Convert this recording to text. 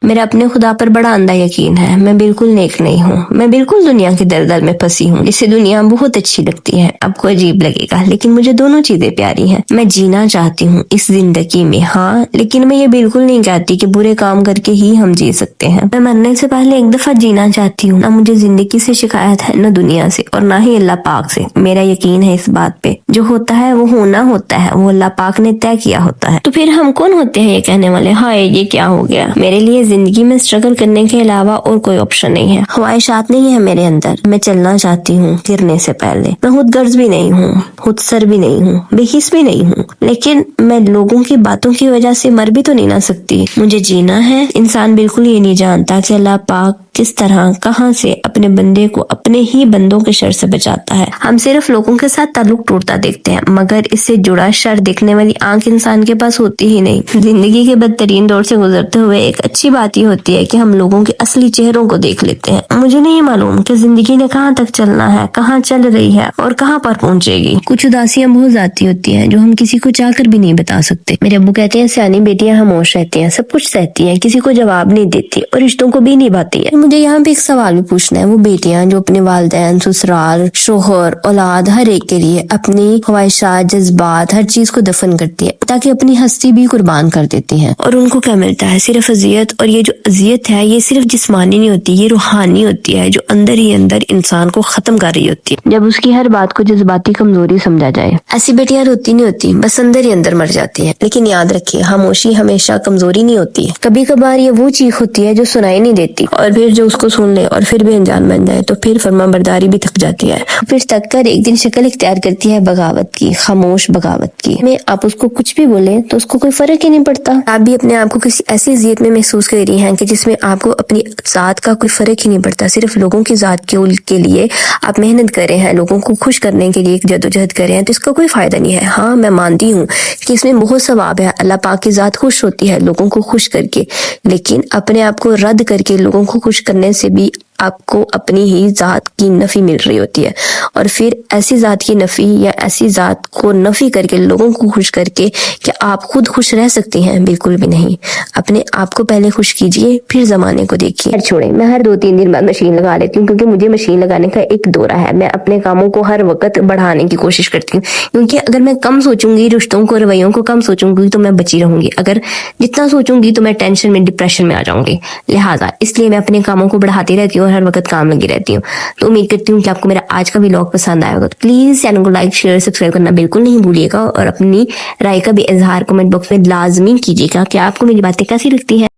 میرا اپنے خدا پر بڑا اندھا یقین ہے، میں بالکل نیک نہیں ہوں، میں بالکل دنیا کے دلدل میں پھنسی ہوں، جسے دنیا بہت اچھی لگتی ہے، آپ کو عجیب لگے گا لیکن مجھے دونوں چیزیں پیاری ہیں۔ میں جینا چاہتی ہوں اس زندگی میں، ہاں، لیکن میں یہ بالکل نہیں کہتی کہ برے کام کر کے ہی ہم جی سکتے ہیں۔ میں مرنے سے پہلے ایک دفعہ جینا چاہتی ہوں، نہ مجھے زندگی سے شکایت ہے، نہ دنیا سے، اور نہ ہی اللہ پاک سے۔ میرا یقین ہے اس بات پہ، جو ہوتا ہے وہ ہونا ہوتا ہے، وہ اللہ پاک نے طے کیا ہوتا ہے۔ تو پھر ہم کون ہوتے ہیں یہ کہنے والے ہائے یہ کیا ہو گیا؟ میرے لیے زندگی میں اسٹرگل کرنے کے علاوہ اور کوئی آپشن نہیں ہے، خواہشات نہیں ہے میرے اندر۔ میں چلنا چاہتی ہوں گرنے سے پہلے، میں خود غرض بھی نہیں ہوں، خود سر بھی نہیں ہوں، بے حس بھی نہیں ہوں، لیکن میں لوگوں کی باتوں کی وجہ سے مر بھی تو نہیں نہ سکتی۔ مجھے جینا ہے۔ انسان بالکل یہ نہیں جانتا کہ اللہ پاک کس طرح کہاں سے اپنے بندے کو اپنے ہی بندوں کے شر سے بچاتا ہے۔ ہم صرف لوگوں کے ساتھ تعلق ٹوٹتا دیکھتے ہیں، مگر اس سے جڑا شر دیکھنے والی آنکھ انسان کے پاس ہوتی ہی نہیں۔ زندگی کے بدترین دور سے گزرتے ہوئے ایک اچھی بات یہ ہوتی ہے کہ ہم لوگوں کے اصلی چہروں کو دیکھ لیتے ہیں۔ مجھے نہیں معلوم کہ زندگی نے کہاں تک چلنا ہے، کہاں چل رہی ہے اور کہاں پر پہنچے گی۔ کچھ اداسیاں بہت ذاتی ہوتی ہیں جو ہم کسی کو چاہ کر بھی نہیں بتا سکتے۔ میرے ابو کہتے ہیں سیانی بیٹیاں خاموش رہتی ہیں، سب کچھ سہتی ہیں، کسی کو جواب نہیں دیتی اور رشتوں کو بھی نبھاتی ہیں۔ مجھے یہاں پہ ایک سوال بھی پوچھنا ہے، وہ بیٹیاں جو اپنے والدین، سسرال، شوہر، اولاد، ہر ایک کے لیے اپنی خواہشات، جذبات، ہر چیز کو دفن کرتی ہے تاکہ اپنی ہستی بھی قربان کر دیتی ہیں، اور ان کو کیا ملتا ہے؟ صرف اذیت۔ اور یہ جو اذیت ہے یہ صرف جسمانی نہیں ہوتی، یہ روحانی ہوتی ہے جو اندر ہی اندر انسان کو ختم کر رہی ہوتی ہے جب اس کی ہر بات کو جذباتی کمزوری سمجھا جائے۔ ایسی بیٹیاں روتی نہیں ہوتی، بس اندر ہی اندر مر جاتی ہیں۔ لیکن یاد رکھیے، خاموشی ہمیشہ کمزوری نہیں ہوتی ہے، کبھی کبھار یہ وہ چیخ ہوتی ہے جو سنائی نہیں دیتی، اور پھر جو اس کو سن لے اور پھر بھی انجان بن جائے تو پھر فرما برداری بھی تھک جاتی ہے، پھر تک کر ایک دن شکل اختیار کرتی ہے بغاوت کی، خاموش بغاوت کی۔ میں آپ اس کو کچھ بھی بولے تو اس کو کوئی فرق ہی نہیں پڑتا۔ آپ بھی اپنے آپ کو کسی ایسی اذیت میں محسوس کر رہی ہیں کہ جس میں آپ کو اپنی ذات کا کوئی فرق ہی نہیں پڑتا، صرف لوگوں کی ذات کے لیے آپ محنت کر رہے ہیں، لوگوں کو خوش کرنے کے لیے ایک جدوجہد کر رہے ہیں، تو اس کا کوئی فائدہ نہیں ہے۔ ہاں میں مانتی ہوں کہ اس میں بہت ثواب ہے، اللہ پاک کی ذات خوش ہوتی ہے لوگوں کو خوش کر کے، لیکن اپنے آپ کو رد کر کے لوگوں کو خوش کرنے سے بھی آپ کو اپنی ہی ذات کی نفی مل رہی ہوتی ہے، اور پھر ایسی ذات کی نفی یا ایسی ذات کو نفی کر کے لوگوں کو خوش کر کے کہ آپ خود خوش رہ سکتی ہیں، بالکل بھی نہیں۔ اپنے آپ کو پہلے خوش کیجئے، پھر زمانے کو دیکھیے۔ چھوڑیں، میں ہر 2-3 دن بعد مشین لگا لیتی ہوں کیونکہ مجھے مشین لگانے کا ایک دورہ ہے۔ میں اپنے کاموں کو ہر وقت بڑھانے کی کوشش کرتی ہوں، کیونکہ اگر میں کم سوچوں گی، رشتوں کو، رویوں کو کم سوچوں گی تو میں بچی رہوں گی، اگر جتنا سوچوں گی تو میں ٹینشن میں، ڈپریشن میں آ جاؤں گی۔ لہٰذا اس لیے میں اپنے کاموں کو بڑھاتی رہتی ہوں اور ہر وقت کام لگی رہتی ہوں۔ تو امید کرتی ہوں کہ آپ کو میرا آج کا ولاگ پسند آئے گا، تو پلیز چینل کو لائک، شیئر، سبسکرائب کرنا بالکل نہیں بھولیے گا، اور اپنی رائے کا بھی اظہار کمنٹ باکس میں لازمی کیجیے گا کہ آپ کو میری باتیں کیسی لگتی ہیں۔